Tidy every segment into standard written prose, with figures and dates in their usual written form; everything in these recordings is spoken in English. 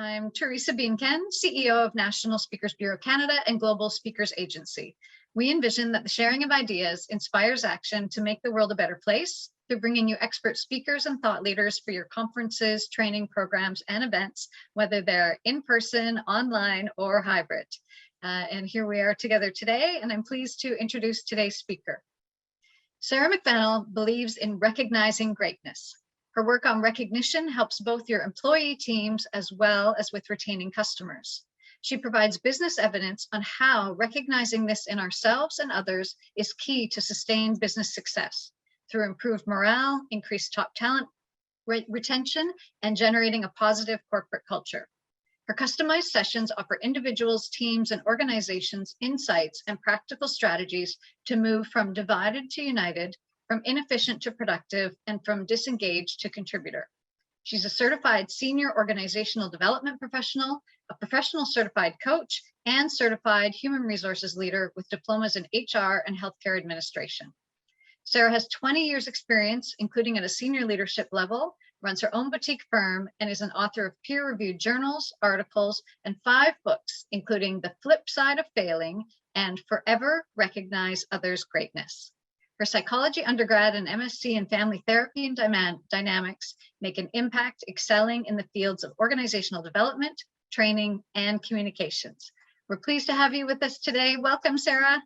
I'm Teresa Bienken, CEO of National Speakers Bureau Canada and Global Speakers Agency. We envision that the sharing of ideas inspires action to make the world a better place through bringing you expert speakers and thought leaders for your conferences, training programs, and events, whether they're in person, online, or hybrid. And here we are together today, and I'm pleased to introduce today's speaker. Sarah McVanel believes in recognizing greatness. Her work on recognition helps both your employee teams as well as with retaining customers. She provides business evidence on how recognizing this in ourselves and others is key to sustained business success through improved morale, increased top talent retention, and generating a positive corporate culture. Her customized sessions offer individuals, teams, and organizations insights and practical strategies to move from divided to united, from inefficient to productive, and from disengaged to contributor. She's a certified senior organizational development professional, a professional certified coach, and certified human resources leader with diplomas in HR and healthcare administration. Sarah has 20 years experience, including at a senior leadership level, runs her own boutique firm, and is an author of peer-reviewed journals, articles, and 5 books, including The Flip Side of Failing and Forever Recognize Others' Greatness. Her psychology undergrad and MSc in family therapy and dynamics make an impact excelling in the fields of organizational development, training, and communications. We're pleased to have you with us today. Welcome, Sarah.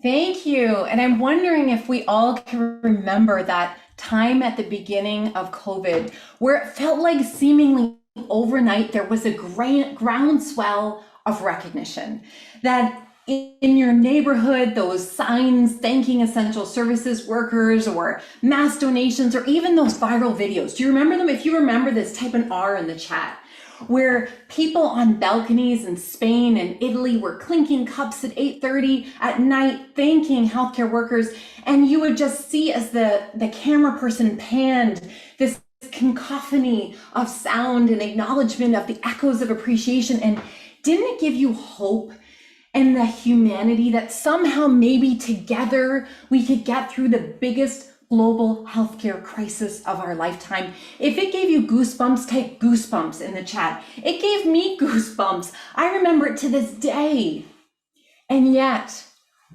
Thank you. And I'm wondering if we all can remember that time at the beginning of COVID where it felt like seemingly overnight there was a groundswell of recognition, that in your neighborhood, those signs thanking essential services workers or mass donations or even those viral videos. Do you remember them? If you remember this, type an R in the chat, where people on balconies in Spain and Italy were clinking cups at 8:30 at night, thanking healthcare workers. And you would just see as the camera person panned this cacophony of sound and acknowledgement of the echoes of appreciation. And didn't it give you hope and the humanity that somehow maybe together we could get through the biggest global healthcare crisis of our lifetime? If it gave you goosebumps, type goosebumps in the chat. It gave me goosebumps. I remember it to this day. And yet,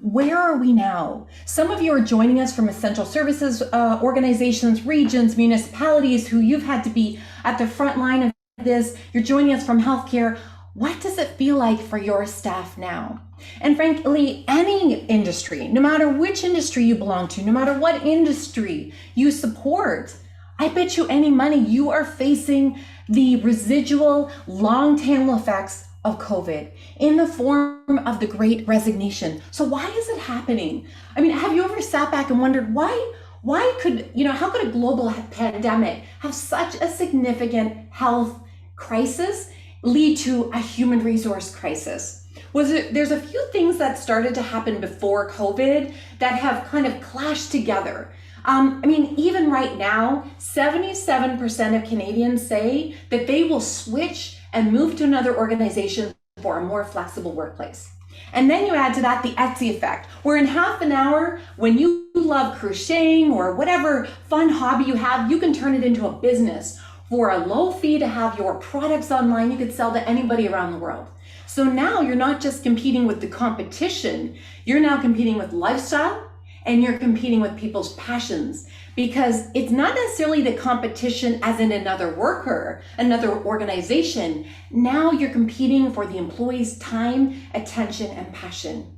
where are we now? Some of you are joining us from essential services organizations, regions, municipalities, who you've had to be at the front line of this. You're joining us from healthcare. What does it feel like for your staff now? And frankly, any industry, no matter which industry you belong to, no matter what industry you support, I bet you any money you are facing the residual long tail effects of COVID in the form of the Great Resignation. So why is it happening? I mean, have you ever sat back and wondered how could a global pandemic have such a significant health crisis lead to a human resource crisis? There's a few things that started to happen before COVID that have kind of clashed together. Even right now, 77% of Canadians say that they will switch and move to another organization for a more flexible workplace. And then you add to that the Etsy effect, where in half an hour, when you love crocheting or whatever fun hobby you have, you can turn it into a business. For a low fee to have your products online, you could sell to anybody around the world. So now you're not just competing with the competition, you're now competing with lifestyle, and you're competing with people's passions, because it's not necessarily the competition as in another worker, another organization. Now you're competing for the employee's time, attention, and passion.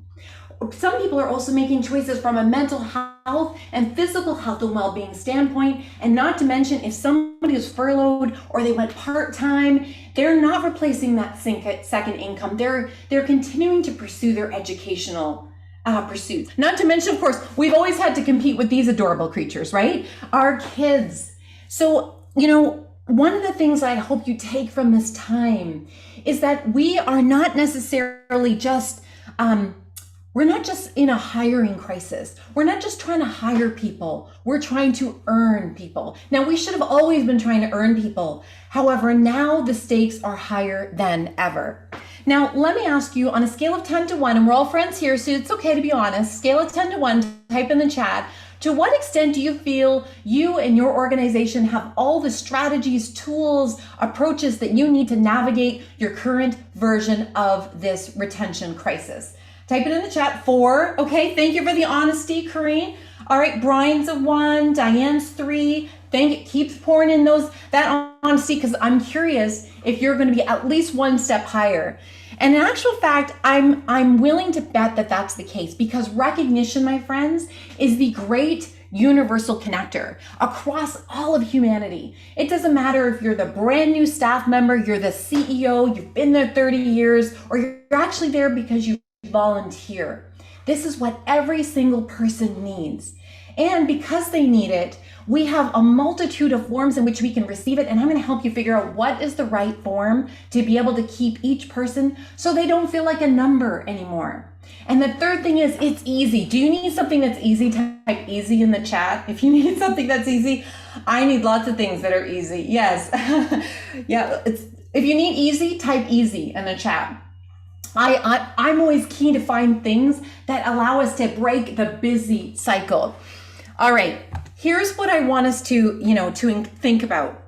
Some people are also making choices from a mental health and physical health and well-being standpoint, and not to mention if somebody is furloughed or they went part-time, they're not replacing that second income. They're continuing to pursue their educational pursuits. Not to mention, of course, we've always had to compete with these adorable creatures, right? Our kids. So, one of the things I hope you take from this time is that we are not necessarily just we're not just in a hiring crisis. We're not just trying to hire people. We're trying to earn people. Now, we should have always been trying to earn people. However, now the stakes are higher than ever. Now, let me ask you, on a scale of 10 to 1, and we're all friends here, so it's okay to be honest, scale of 10 to 1, type in the chat, To what extent do you feel you and your organization have all the strategies, tools, approaches that you need to navigate your current version of this retention crisis? Type it in the chat. 4. Okay, thank you for the honesty, Corrine. All right, Brian's a 1, Diane's 3. Keep pouring in that honesty, because I'm curious if you're going to be at least one step higher. And in actual fact, I'm willing to bet that that's the case, because recognition, my friends, is the great universal connector across all of humanity. It doesn't matter if you're the brand new staff member, you're the CEO, you've been there 30 years, or you're actually there because you volunteer. This is what every single person needs. And because they need it, we have a multitude of forms in which we can receive it. And I'm going to help you figure out what is the right form to be able to keep each person so they don't feel like a number anymore. And the third thing is, it's easy. Do you need something that's easy? Type easy in the chat. If you need something that's easy, I need lots of things that are easy. Yes. Yeah. If you need easy, type easy in the chat. I'm always keen to find things that allow us to break the busy cycle. All right, here's what I want us to think about.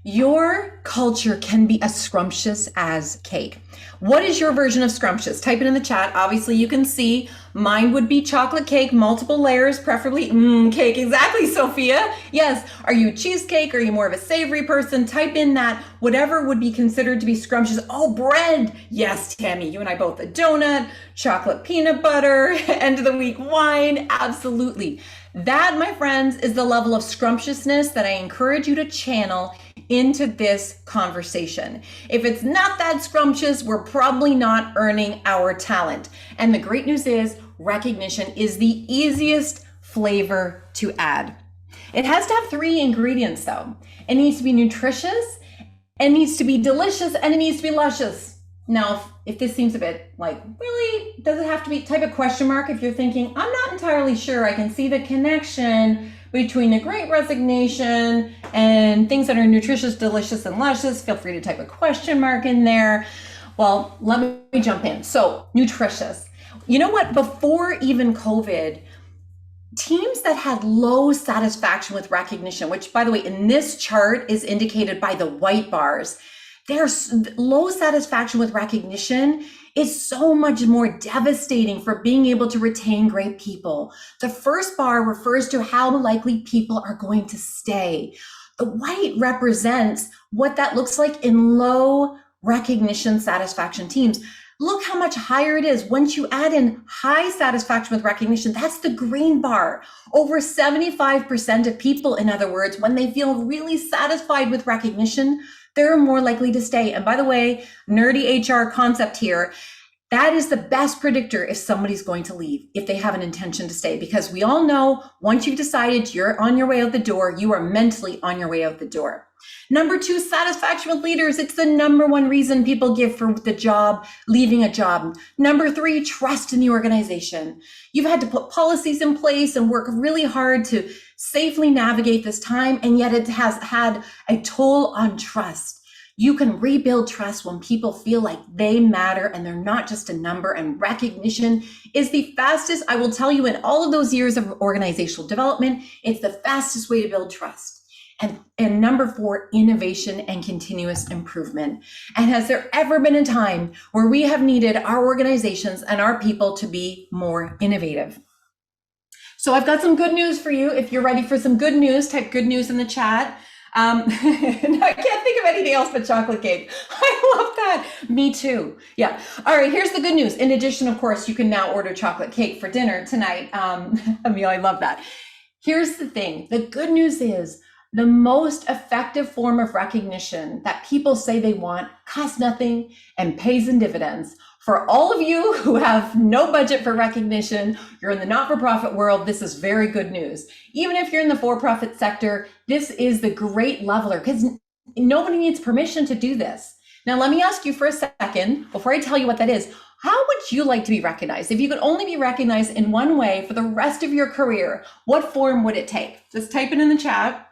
Your culture can be as scrumptious as cake. What is your version of scrumptious? Type it in the chat. Obviously, you can see mine would be chocolate cake, multiple layers, preferably cake. Exactly, Sophia. Yes. Are you cheesecake? Are you more of a savory person? Type in that whatever would be considered to be scrumptious. Oh, bread. Yes, Tammy, you and I both. A donut, chocolate peanut butter, end of the week wine. Absolutely. That, my friends, is the level of scrumptiousness that I encourage you to channel into this conversation. If it's not that scrumptious, we're probably not earning our talent. And the great news is recognition is the easiest flavor to add. It has to have 3 ingredients though. It needs to be nutritious, it needs to be delicious, and it needs to be luscious. Now, if this seems a bit like, really, does it have to be, type a question mark if you're thinking, I'm not entirely sure. I can see the connection between a great resignation and things that are nutritious, delicious, and luscious. Feel free to type a question mark in there. Well, let me jump in. So, nutritious. You know what? Before even COVID, teams that had low satisfaction with recognition, which, by the way, in this chart is indicated by the white bars, their low satisfaction with recognition is so much more devastating for being able to retain great people. The first bar refers to how likely people are going to stay. The white represents what that looks like in low recognition satisfaction teams. Look how much higher it is. Once you add in high satisfaction with recognition, that's the green bar. Over 75% of people, in other words, when they feel really satisfied with recognition, they're more likely to stay. And by the way, nerdy HR concept here, that is the best predictor if somebody's going to leave, if they have an intention to stay, because we all know once you've decided you're on your way out the door, you are mentally on your way out the door. Number 2, satisfaction with leaders. It's the number 1 reason people give for the job, leaving a job. Number 3, trust in the organization. You've had to put policies in place and work really hard to safely navigate this time, and yet it has had a toll on trust. You can rebuild trust when people feel like they matter and they're not just a number, and recognition is the fastest, I will tell you, in all of those years of organizational development, it's the fastest way to build trust. And number 4, innovation and continuous improvement. And has there ever been a time where we have needed our organizations and our people to be more innovative? So I've got some good news for you. If you're ready for some good news, type good news in the chat. I can't think of anything else but chocolate cake. I love that. Me too. Yeah. All right, here's the good news. In addition, of course, you can now order chocolate cake for dinner tonight. Emil, I love that. Here's the thing. The good news is the most effective form of recognition that people say they want costs nothing and pays in dividends. For all of you who have no budget for recognition, you're in the not-for-profit world, this is very good news. Even if you're in the for-profit sector, this is the great leveler, because nobody needs permission to do this. Now, let me ask you for a second, before I tell you what that is, how would you like to be recognized? If you could only be recognized in one way for the rest of your career, what form would it take? Just type it in the chat.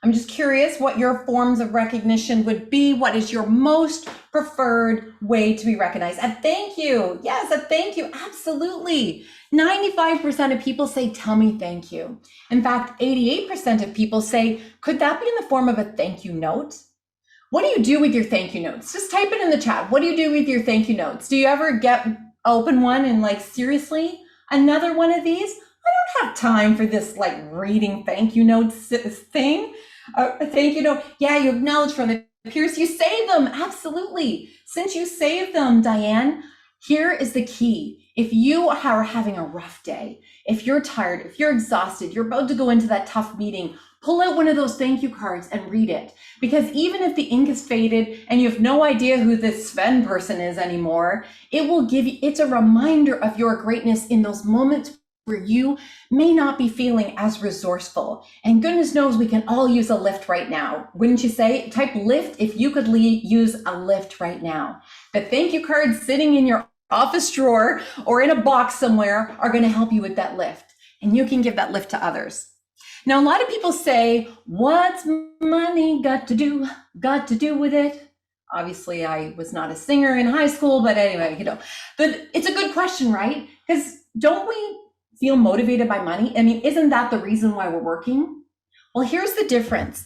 I'm just curious what your forms of recognition would be. What is your most preferred way to be recognized? A thank you. Yes, a thank you. Absolutely. 95% of people say, tell me thank you. In fact, 88% of people say, could that be in the form of a thank you note? What do you do with your thank you notes? Just type it in the chat. What do you do with your thank you notes? Do you ever open one and like, seriously, another one of these? I don't have time for this like reading thank you notes thing. A thank you note. Yeah, you acknowledge from the peers. You save them. Absolutely. Since you save them, Diane, here is the key. If you are having a rough day, if you're tired, if you're exhausted, you're about to go into that tough meeting, pull out one of those thank you cards and read it. Because even if the ink is faded and you have no idea who this Sven person is anymore, it will give you, it's a reminder of your greatness in those moments where you may not be feeling as resourceful. And goodness knows we can all use a lift right now. Wouldn't you say? Type lift if you could use a lift right now. The thank you cards sitting in your office drawer or in a box somewhere are going to help you with that lift. And you can give that lift to others. Now, a lot of people say, what's money got to do with it? Obviously, I was not a singer in high school, but anyway, but it's a good question, right? Because don't we feel motivated by money? I mean, isn't that the reason why we're working? Well, here's the difference.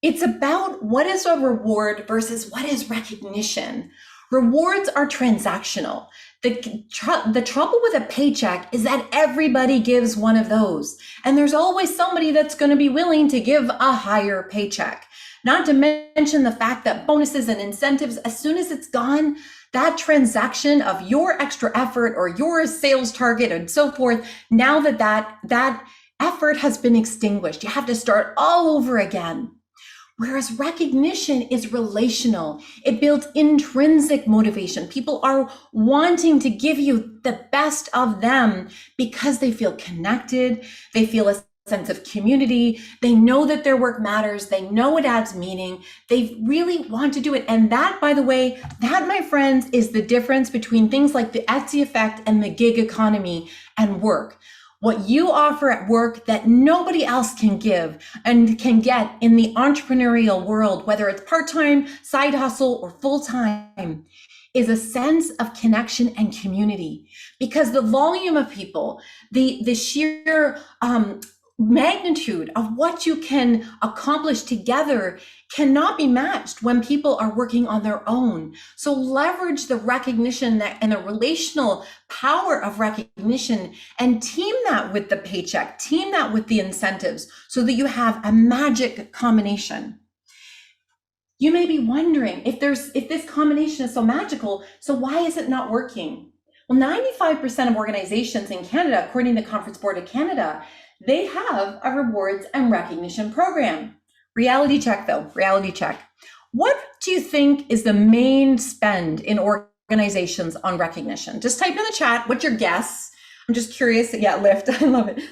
It's about what is a reward versus what is recognition. Rewards are transactional. The trouble with a paycheck is that everybody gives one of those. And there's always somebody that's going to be willing to give a higher paycheck. Not to mention the fact that bonuses and incentives, as soon as it's gone, that transaction of your extra effort or your sales target and so forth, now that effort has been extinguished, you have to start all over again. Whereas recognition is relational. It builds intrinsic motivation. People are wanting to give you the best of them because they feel connected. They feel a sense of community. They know that their work matters. They know it adds meaning. They really want to do it. And that, by the way, that, my friends, is the difference between things like the Etsy effect and the gig economy and work. What you offer at work that nobody else can give and can get in the entrepreneurial world, whether it's part-time, side hustle, or full-time, is a sense of connection and community. Because the volume of people, the sheer magnitude of what you can accomplish together cannot be matched when people are working on their own. So leverage the recognition and the relational power of recognition and team that with the paycheck, team that with the incentives so that you have a magic combination. You may be wondering if this combination is so magical, so why is it not working? Well, 95% of organizations in Canada, according to the Conference Board of Canada, they have a rewards and recognition program. Reality check though, reality check. What do you think is the main spend in organizations on recognition? Just type in the chat, what's your guess? I'm just curious. Yeah, lift, I love it.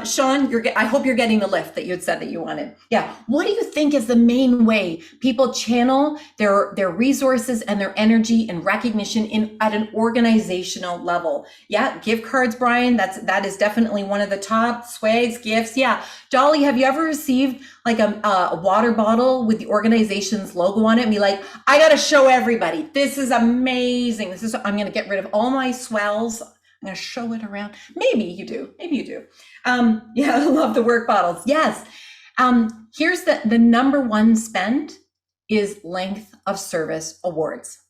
Sean, I hope you're getting the lift that you had said that you wanted. Yeah, what do you think is the main way people channel their resources and their energy and recognition at an organizational level? Yeah, gift cards, Brian, that is definitely one of the top. Swags, gifts, yeah. Dolly, have you ever received like a water bottle with the organization's logo on it and be like, I gotta show everybody, this is amazing. I'm gonna get rid of all my swells. I'm going to show it around. Maybe you do. Yeah, I love the work bottles. Yes. Here's the number one spend is length of service awards.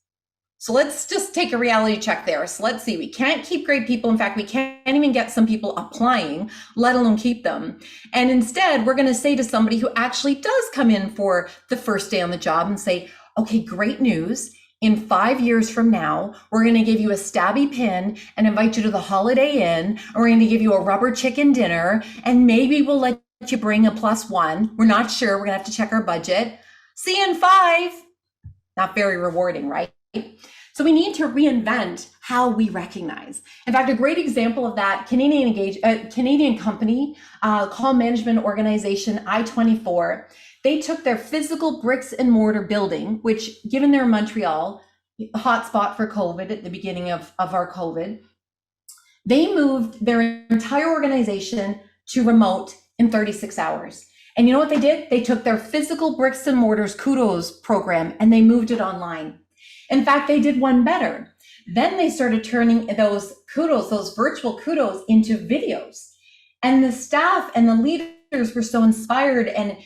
So let's just take a reality check there. So let's see. We can't keep great people. In fact, we can't even get some people applying, let alone keep them. And instead, we're going to say to somebody who actually does come in for the first day on the job and say, okay, great news. In 5 years from now, we're going to give you a stabby pin and invite you to the Holiday Inn. And we're going to give you a rubber chicken dinner. And maybe we'll let you bring a +1. We're not sure. We're going to have to check our budget. See you in 5. Not very rewarding, right? So we need to reinvent how we recognize. In fact, a great example of that, Canadian company, call management organization I-24, they took their physical bricks and mortar building, which given they're in Montreal, hotspot for COVID at the beginning of our COVID, they moved their entire organization to remote in 36 hours. And you know what they did? They took their physical bricks and mortars kudos program and they moved it online. In fact, they did one better. Then they started turning those kudos, those virtual kudos, into videos. And the staff and the leaders were so inspired, and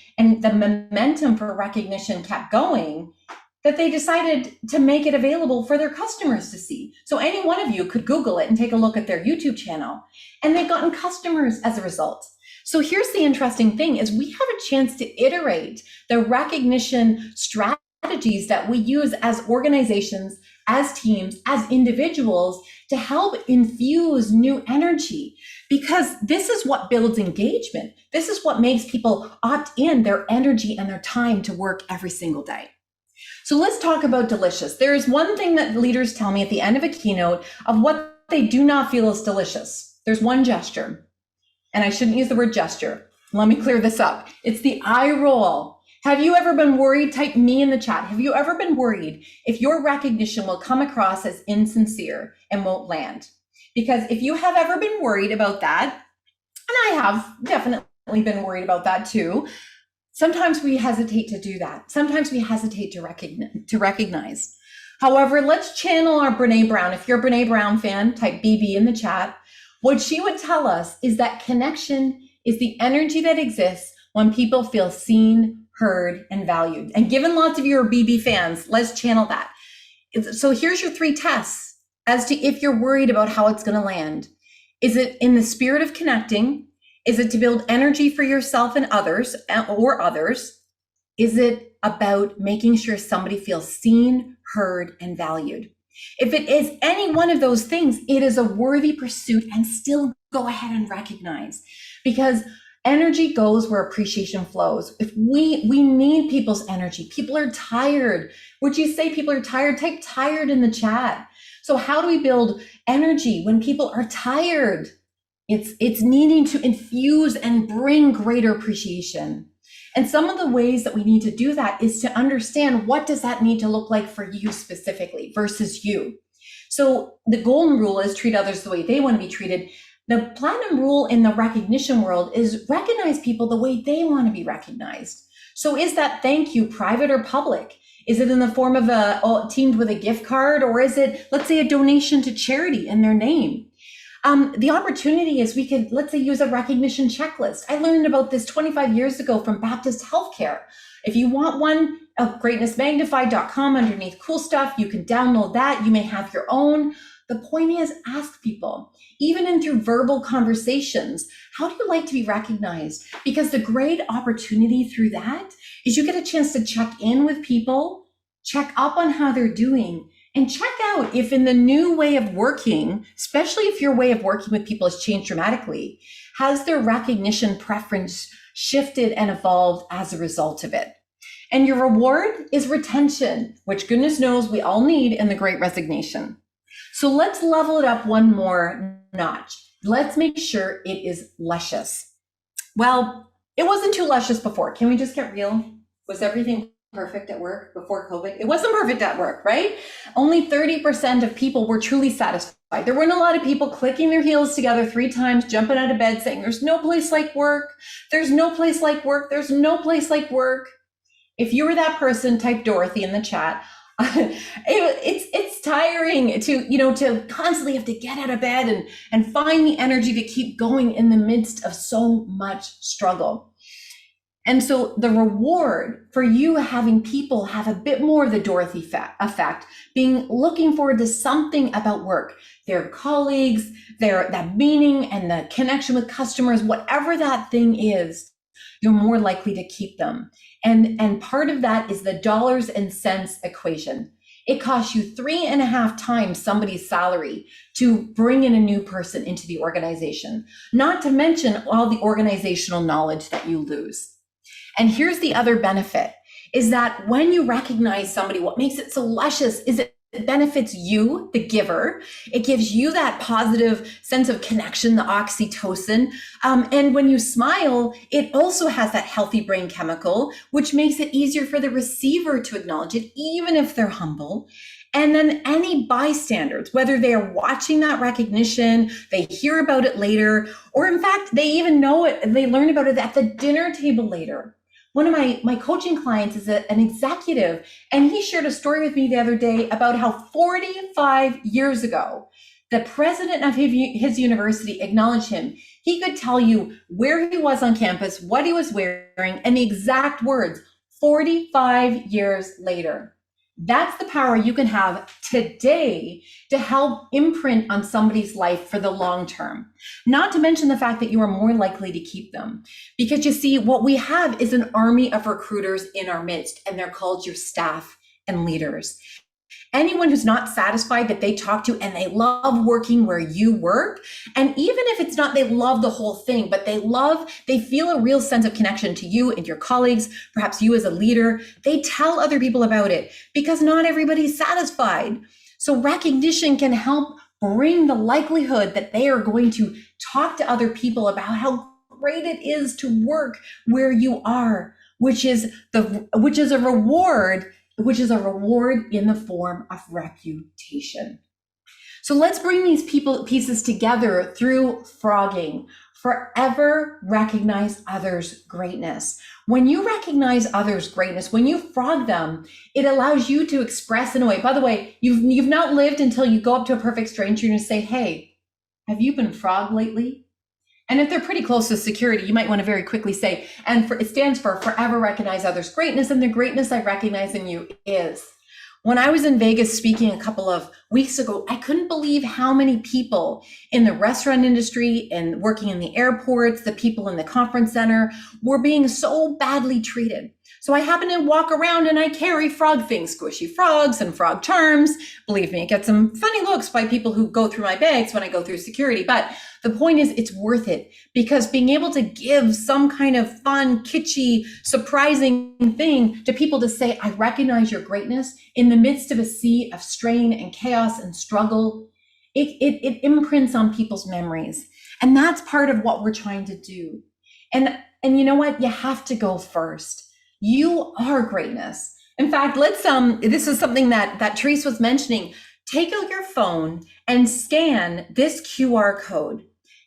the momentum for recognition kept going, that they decided to make it available for their customers to see. So any one of you could Google it and take a look at their YouTube channel. And they've gotten customers as a result. So here's the interesting thing is we have a chance to iterate the recognition strategies that we use as organizations, as teams, as individuals to help infuse new energy, because this is what builds engagement. This is what makes people opt in their energy and their time to work every single day. So let's talk about delicious. There is one thing that leaders tell me at the end of a keynote of what they do not feel is delicious. There's one gesture, and I shouldn't use the word gesture. Let me clear this up. It's the eye roll. Have you ever been worried? Type me in the chat. Have you ever been worried if your recognition will come across as insincere and won't land? Because if you have ever been worried about that, and I have definitely been worried about that too, sometimes we hesitate to do that. Sometimes we hesitate to recognize. However, let's channel our Brene Brown. If you're a Brene Brown fan, type BB in the chat. What she would tell us is that connection is the energy that exists when people feel seen, heard, and valued. And given lots of you are BB fans, let's channel that. So here's your 3 tests as to if you're worried about how it's going to land. Is it in the spirit of connecting? Is it to build energy for yourself and others or others? Is it about making sure somebody feels seen, heard, and valued? If it is any one of those things, it is a worthy pursuit, and still go ahead and recognize, because energy goes where appreciation flows. If we need people's energy. People are tired. Would you say people are tired? Type tired in the chat. So how do we build energy when people are tired? It's needing to infuse and bring greater appreciation. And some of the ways that we need to do that is to understand, what does that need to look like for you specifically versus you? So the golden rule is treat others the way they want to be treated. The platinum rule in the recognition world is recognize people the way they want to be recognized. So is that thank you private or public? Is it in the form of teamed with a gift card, or is it, let's say, a donation to charity in their name? The opportunity is we could, let's say, use a recognition checklist. I learned about this 25 years ago from Baptist Healthcare. If you want one, greatnessmagnified.com, underneath cool stuff, you can download that. You may have your own. The point is, ask people, even in through verbal conversations, how do you like to be recognized? Because the great opportunity through that is you get a chance to check in with people, check up on how they're doing, and check out if in the new way of working, especially if your way of working with people has changed dramatically, has their recognition preference shifted and evolved as a result of it? And your reward is retention, which goodness knows we all need in the Great Resignation. So let's level it up one more notch. Let's make sure it is luscious. Well, it wasn't too luscious before. Can we just get real? Was everything perfect at work before COVID? It wasn't perfect at work, right? Only 30% of people were truly satisfied. There weren't a lot of people clicking their heels together 3 times, jumping out of bed saying, there's no place like work. There's no place like work. There's no place like work. If you were that person, type Dorothy in the chat. It's tiring to constantly have to get out of bed and find the energy to keep going in the midst of so much struggle. And so the reward for you having people have a bit more of the Dorothy effect, being looking forward to something about work, their colleagues, that meaning and the connection with customers, whatever that thing is, you're more likely to keep them. And part of that is the dollars and cents equation. It costs you 3.5 times somebody's salary to bring in a new person into the organization, not to mention all the organizational knowledge that you lose. And here's the other benefit, is that when you recognize somebody, what makes it so luscious is it benefits you, the giver. It gives you that positive sense of connection, the oxytocin. And when you smile, it also has that healthy brain chemical, which makes it easier for the receiver to acknowledge it, even if they're humble. And then any bystanders, whether they are watching that recognition, they hear about it later, or in fact, they even know it, they learn about it at the dinner table later. One of my coaching clients is an executive, and he shared a story with me the other day about how 45 years ago, the president of his university acknowledged him. He could tell you where he was on campus, what he was wearing, and the exact words 45 years later. That's the power you can have today to help imprint on somebody's life for the long term. Not to mention the fact that you are more likely to keep them. Because you see, what we have is an army of recruiters in our midst, and they're called your staff and leaders. Anyone who's not satisfied that they talk to and they love working where you work, and even if it's not they love the whole thing, but they feel a real sense of connection to you and your colleagues, perhaps you as a leader, they tell other people about it because not everybody's satisfied. So recognition can help bring the likelihood that they are going to talk to other people about how great it is to work where you are, which is a reward in the form of reputation. So let's bring these pieces together through frogging. Forever recognize others' greatness. When you recognize others' greatness, when you frog them, it allows you to express in a way. By the way, you've not lived until you go up to a perfect stranger and say, "Hey, have you been frogged lately?" And if they're pretty close to security, you might want to very quickly say, it stands for forever recognize others' greatness, and the greatness I recognize in you is. When I was in Vegas speaking a couple of weeks ago, I couldn't believe how many people in the restaurant industry and working in the airports, the people in the conference center were being so badly treated. So I happen to walk around and I carry frog things, squishy frogs and frog charms. Believe me, it gets some funny looks by people who go through my bags when I go through security. But the point is, it's worth it, because being able to give some kind of fun, kitschy, surprising thing to people to say, I recognize your greatness in the midst of a sea of strain and chaos and struggle, it imprints on people's memories. And that's part of what we're trying to do. And you know what? You have to go first. You are greatness. In fact, this is something that Therese was mentioning. Take out your phone and scan this QR code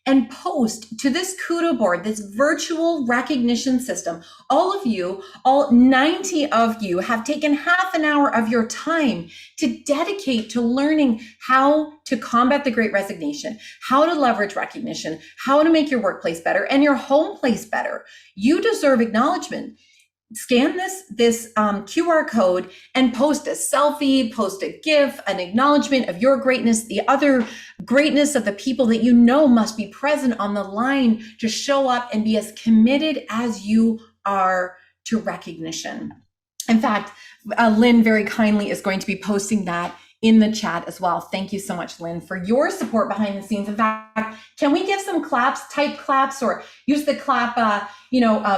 and post to this Kudo board, this virtual recognition system. All of you, all 90 of you, have taken half an hour of your time to dedicate to learning how to combat the Great Resignation, how to leverage recognition, how to make your workplace better and your home place better. You deserve acknowledgement. Scan this QR code and post a selfie, post a GIF, an acknowledgement of your greatness, the other greatness of the people that you know must be present on the line to show up and be as committed as you are to recognition. In fact, Lynn very kindly is going to be posting that in the chat as well. Thank you so much, Lynn, for your support behind the scenes. In fact, can we give some claps, type claps, or use the clap,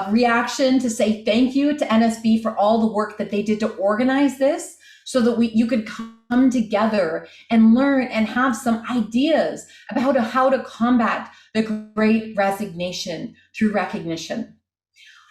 reaction to say thank you to NSB for all the work that they did to organize this, so that you could come together and learn and have some ideas about how to combat the Great Resignation through recognition.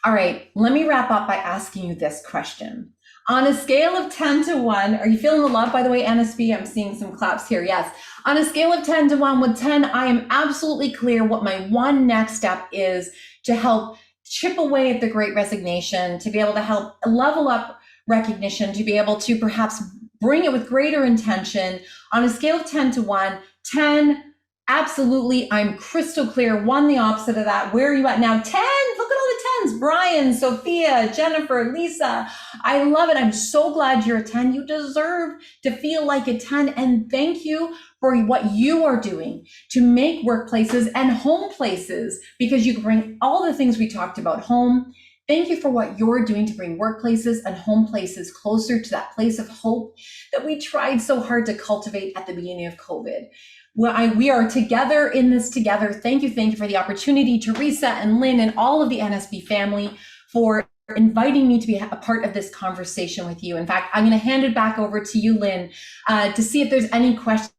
All right, let me wrap up by asking you this question. On a scale of 10 to 1, are you feeling the love, by the way, NSB? I'm seeing some claps here, yes. On a scale of 10 to 1, with 10, I am absolutely clear what my one next step is to help chip away at the Great Resignation, to be able to help level up recognition, to be able to perhaps bring it with greater intention. On a scale of 10 to 1, 10, absolutely, I'm crystal clear. 1, the opposite of that. Where are you at now? 10, look at all the 10s. Brian, Sophia, Jennifer, Lisa. I love it. I'm so glad you're a 10. You deserve to feel like a 10. And thank you for what you are doing to make workplaces and home places, because you can bring all the things we talked about home. Thank you for what you're doing to bring workplaces and home places closer to that place of hope that we tried so hard to cultivate at the beginning of COVID. We are together in this together. Thank you for the opportunity, Teresa and Lynn and all of the NSB family, for inviting me to be a part of this conversation with you. In fact, I'm going to hand it back over to you, Lynn, to see if there's any questions.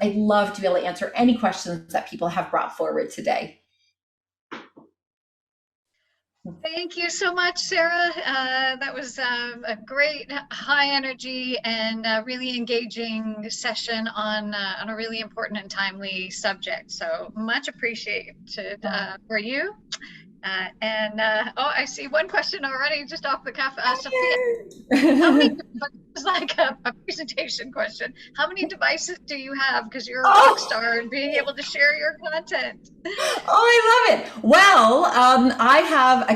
I'd love to be able to answer any questions that people have brought forward today. Thank you so much, Sarah. That was a great, high energy and really engaging session on a really important and timely subject. So much appreciated for you. I see one question already just off the cuff. Sophia, how many, it's like a presentation question. How many devices do you have? Because you're a rock star and being able to share your content. Oh, I love it. Well, I have a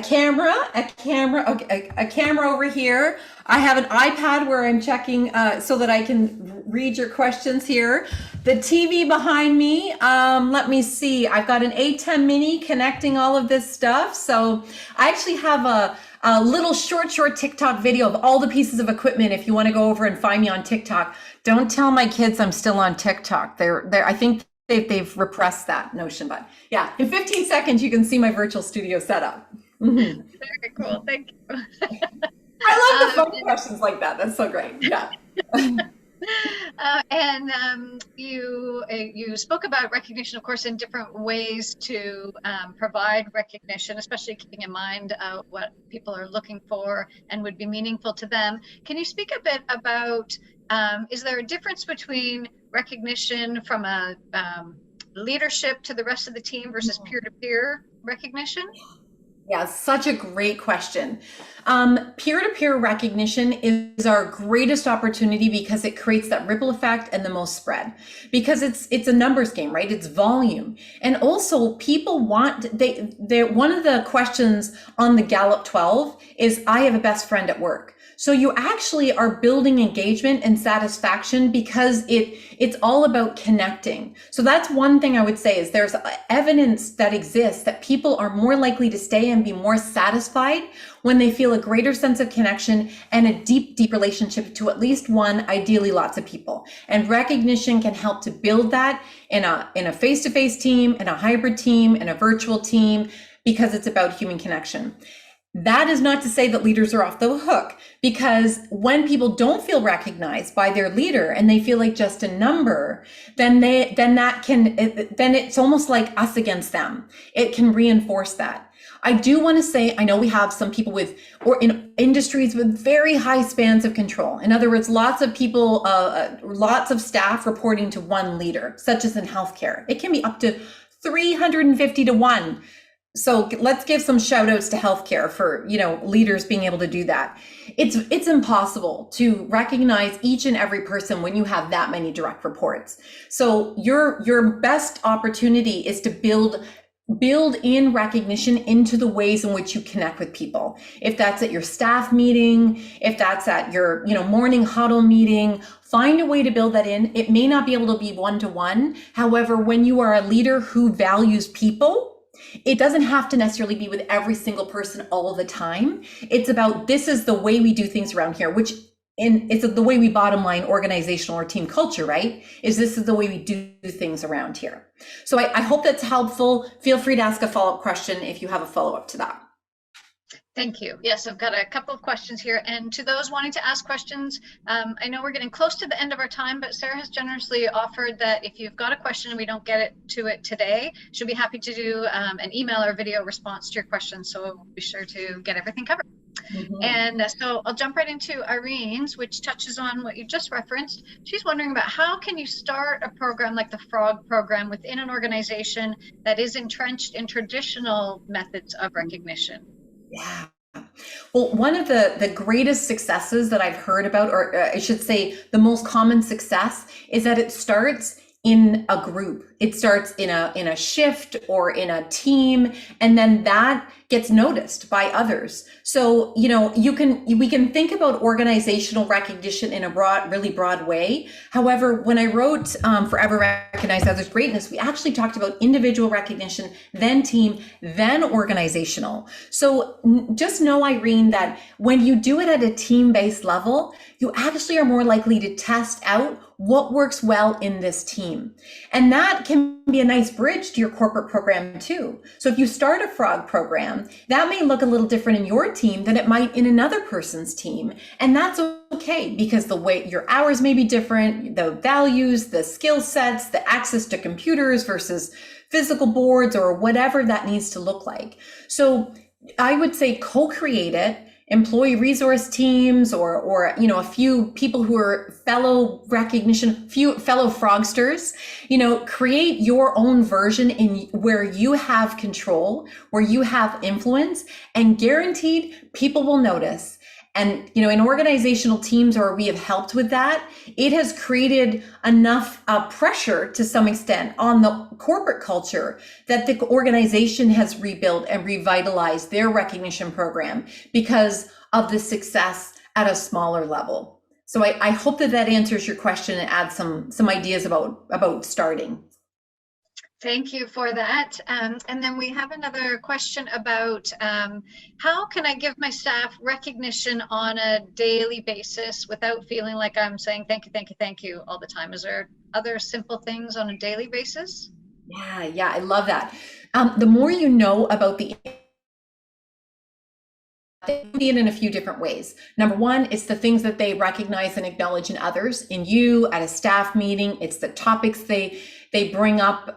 camera over here. I have an iPad where I'm checking so that I can read your questions here. The TV behind me, let me see. I've got an A10 mini connecting all of this stuff. So I actually have a little short TikTok video of all the pieces of equipment. If you want to go over and find me on TikTok, don't tell my kids I'm still on TikTok. I think they've repressed that notion, but yeah, in 15 seconds, you can see my virtual studio setup. Very cool. Thank you. I love the fun questions like that. That's so great. Yeah. You spoke about recognition, of course, in different ways to provide recognition, especially keeping in mind what people are looking for and would be meaningful to them. Can you speak a bit about, is there a difference between recognition from a leadership to the rest of the team versus peer-to-peer recognition? Yeah, such a great question. Peer-to-peer recognition is our greatest opportunity because it creates that ripple effect and the most spread. Because it's a numbers game, right? It's volume. And also people want, one of the questions on the Gallup 12 is, I have a best friend at work. So you actually are building engagement and satisfaction because it's all about connecting. So that's one thing I would say is there's evidence that exists that people are more likely to stay and be more satisfied when they feel a greater sense of connection and a deep relationship to at least one, ideally lots of people. And recognition can help to build that in a face-to-face team, in a hybrid team, in a virtual team, because it's about human connection. That is not to say that leaders are off the hook, because when people don't feel recognized by their leader and they feel like just a number, then it's almost like us against them. It can reinforce that. I do want to say, I know we have some people or in industries with very high spans of control. In other words, lots of people, lots of staff reporting to one leader, such as in healthcare. It can be up to 350 to 1. So let's give some shout outs to healthcare for, leaders being able to do that. It's impossible to recognize each and every person when you have that many direct reports. So your best opportunity is to build in recognition into the ways in which you connect with people. If that's at your staff meeting, if that's at your, morning huddle meeting, find a way to build that in. It may not be able to be one-to-one. However, when you are a leader who values people, it doesn't have to necessarily be with every single person all the time. It's about, this is the way we do things around here, it's the way we bottom line organizational or team culture, right? This is the way we do things around here. So I hope that's helpful. Feel free to ask a follow-up question if you have a follow-up to that. Thank you. Yes, I've got a couple of questions here. And to those wanting to ask questions, I know we're getting close to the end of our time, but Sarah has generously offered that if you've got a question and we don't get to it today, she'll be happy to do an email or video response to your question. So we'll be sure to get everything covered. Mm-hmm. And so I'll jump right into Irene's, which touches on what you just referenced. She's wondering about how can you start a program like the FROG program within an organization that is entrenched in traditional methods of recognition? Yeah. Well, one of the greatest successes that I've heard about, or I should say the most common success, is that it starts in a group. It starts in a shift or in a team, and then that gets noticed by others. So, we can think about organizational recognition in a really broad way. However, when I wrote Forever Recognize Others' Greatness, we actually talked about individual recognition, then team, then organizational. So just know, Irene, that when you do it at a team-based level, you actually are more likely to test out what works well in this team. And that can be a nice bridge to your corporate program too. So if you start a FROG program, that may look a little different in your team than it might in another person's team. And that's okay, because the way your hours may be different, the values, the skill sets, the access to computers versus physical boards or whatever that needs to look like. So I would say co-create it, employee resource teams, or a few people who are fellow recognition, few fellow frogsters, create your own version in where you have control, where you have influence, and guaranteed people will notice. And, in organizational teams where we have helped with that, it has created enough pressure to some extent on the corporate culture that the organization has rebuilt and revitalized their recognition program because of the success at a smaller level. So I hope that answers your question and adds some ideas about starting. Thank you for that. And then we have another question about how can I give my staff recognition on a daily basis without feeling like I'm saying thank you, thank you, thank you all the time? Is there other simple things on a daily basis? Yeah, I love that. The more you know about they see it in a few different ways. Number one, it's the things that they recognize and acknowledge in others, in you, at a staff meeting. It's the topics they bring up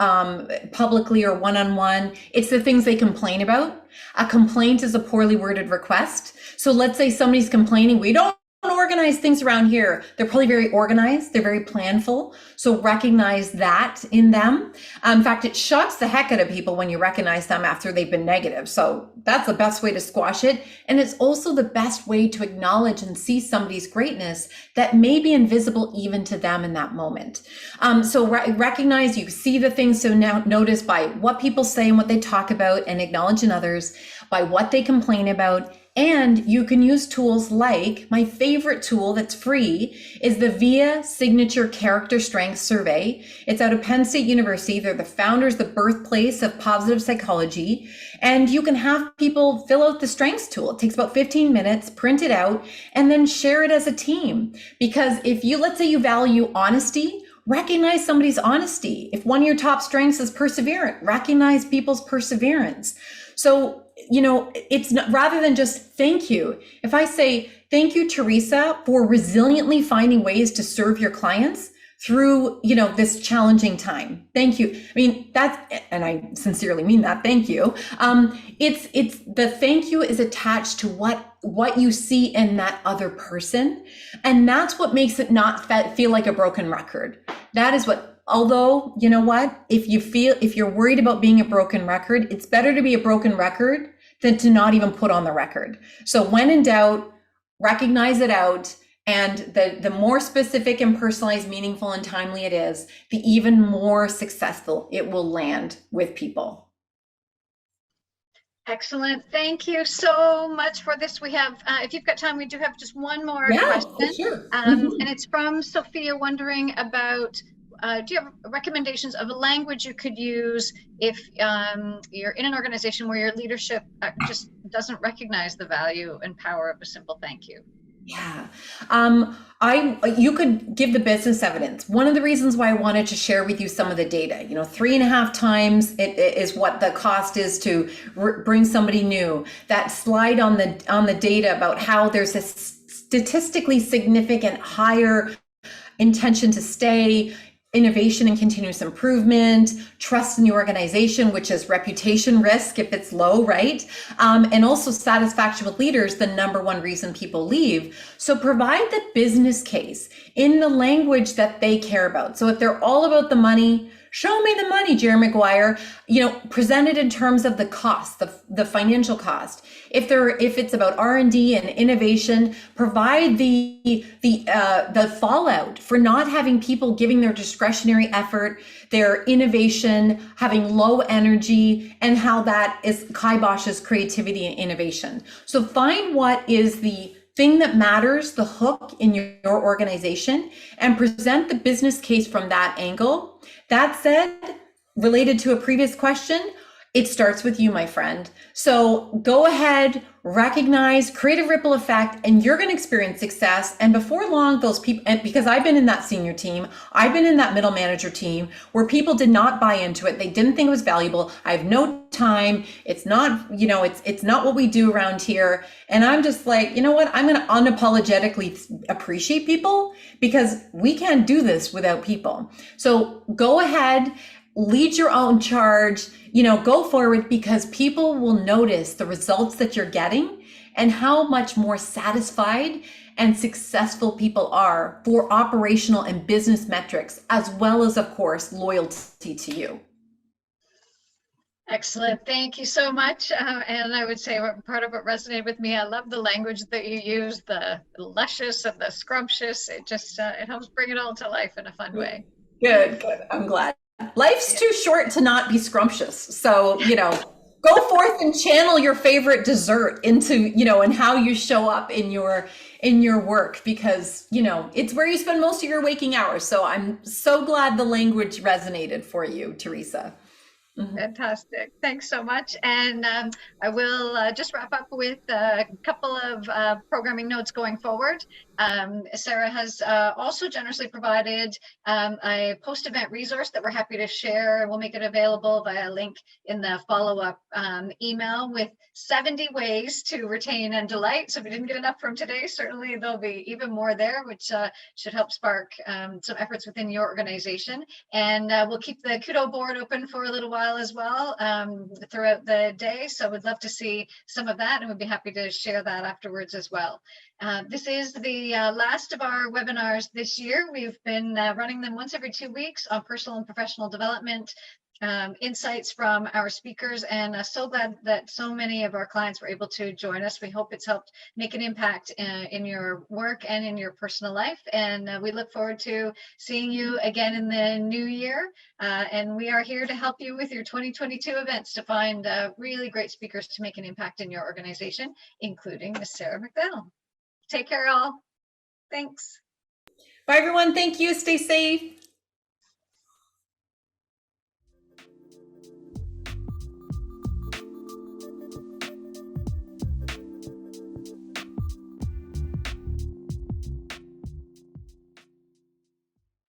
publicly or one-on-one. It's the things they complain about. A complaint is a poorly worded request. So let's say somebody's complaining, we don't organize things around here. They're probably very organized. They're very planful. So recognize that in them. In fact, it shocks the heck out of people when you recognize them after they've been negative. So that's the best way to squash it. And it's also the best way to acknowledge and see somebody's greatness that may be invisible even to them in that moment. So recognize, you see the things to now notice by what people say and what they talk about, and acknowledge in others by what they complain about. And you can use tools like, my favorite tool that's free is the VIA Signature Character Strength Survey. It's out of Penn State University. They're the founders, the birthplace of positive psychology. And you can have people fill out the strengths tool. It takes about 15 minutes, print it out, and then share it as a team. Because if you, let's say you value honesty, recognize somebody's honesty. If one of your top strengths is perseverant, recognize people's perseverance. So, it's not, rather than just thank you. If I say, thank you, Teresa, for resiliently finding ways to serve your clients through, this challenging time. Thank you. I mean, and I sincerely mean that. Thank you. It's the thank you is attached to what you see in that other person. And that's what makes it not feel like a broken record. That is what. Although, you know what, if you're worried about being a broken record, it's better to be a broken record than to not even put on the record. So when in doubt, recognize it out. And the more specific and personalized, meaningful, and timely it is, the even more successful it will land with people. Excellent. Thank you so much for this. We have, if you've got time, we do have just one more question. Sure. And it's from Sophia, wondering about, do you have recommendations of a language you could use if you're in an organization where your leadership just doesn't recognize the value and power of a simple thank you? Yeah. You could give the business evidence. One of the reasons why I wanted to share with you some of the data, 3.5 times it is what the cost is to bring somebody new. That slide on the data about how there's a statistically significant higher intention to stay, innovation and continuous improvement, trust in the organization, which is reputation risk if it's low, right? And also satisfaction with leaders, the number one reason people leave. So provide the business case in the language that they care about. So if they're all about the money, show me the money, Jerry Maguire, present it in terms of the cost, the financial cost. If it's about R&D and innovation, provide the fallout for not having people giving their discretionary effort, their innovation, having low energy, and how that kiboshes creativity and innovation. So find what is the thing that matters, the hook in your organization, and present the business case from that angle. That said, related to a previous question, it starts with you, my friend. So go ahead, recognize, create a ripple effect, and you're going to experience success. And before long, those people, and because I've been in that senior team, I've been in that middle manager team where people did not buy into it. They didn't think it was valuable. I have no time. It's not, it's not what we do around here. And I'm just like, you know what? I'm going to unapologetically appreciate people because we can't do this without people. So go ahead. lead your own charge, go forward, because people will notice the results that you're getting and how much more satisfied and successful people are for operational and business metrics, as well as, of course, loyalty to you. Excellent. Thank you so much. And I would say part of what resonated with me, I love the language that you use, the luscious and the scrumptious. It just, it helps bring it all to life in a fun way. Good. I'm glad. Life's too short to not be scrumptious. So, go forth and channel your favorite dessert into, and how you show up in your work, because, it's where you spend most of your waking hours. So I'm so glad the language resonated for you, Teresa. Fantastic. Thanks so much. And I will just wrap up with a couple of programming notes going forward. Sarah has also generously provided a post-event resource that we're happy to share. We'll make it available via a link in the follow-up email with 70 ways to retain and delight. So if you didn't get enough from today, certainly there'll be even more there, which should help spark some efforts within your organization. And we'll keep the Kudo board open for a little while as well throughout the day. So we'd love to see some of that, and we'd be happy to share that afterwards as well. This is the last of our webinars this year. We've been running them once every 2 weeks on personal and professional development, insights from our speakers, and so glad that so many of our clients were able to join us. We hope it's helped make an impact in your work and in your personal life, and we look forward to seeing you again in the new year. And we are here to help you with your 2022 events to find really great speakers to make an impact in your organization, including Miss Sarah McVanel. Take care, all. Thanks. Bye, everyone. Thank you. Stay safe.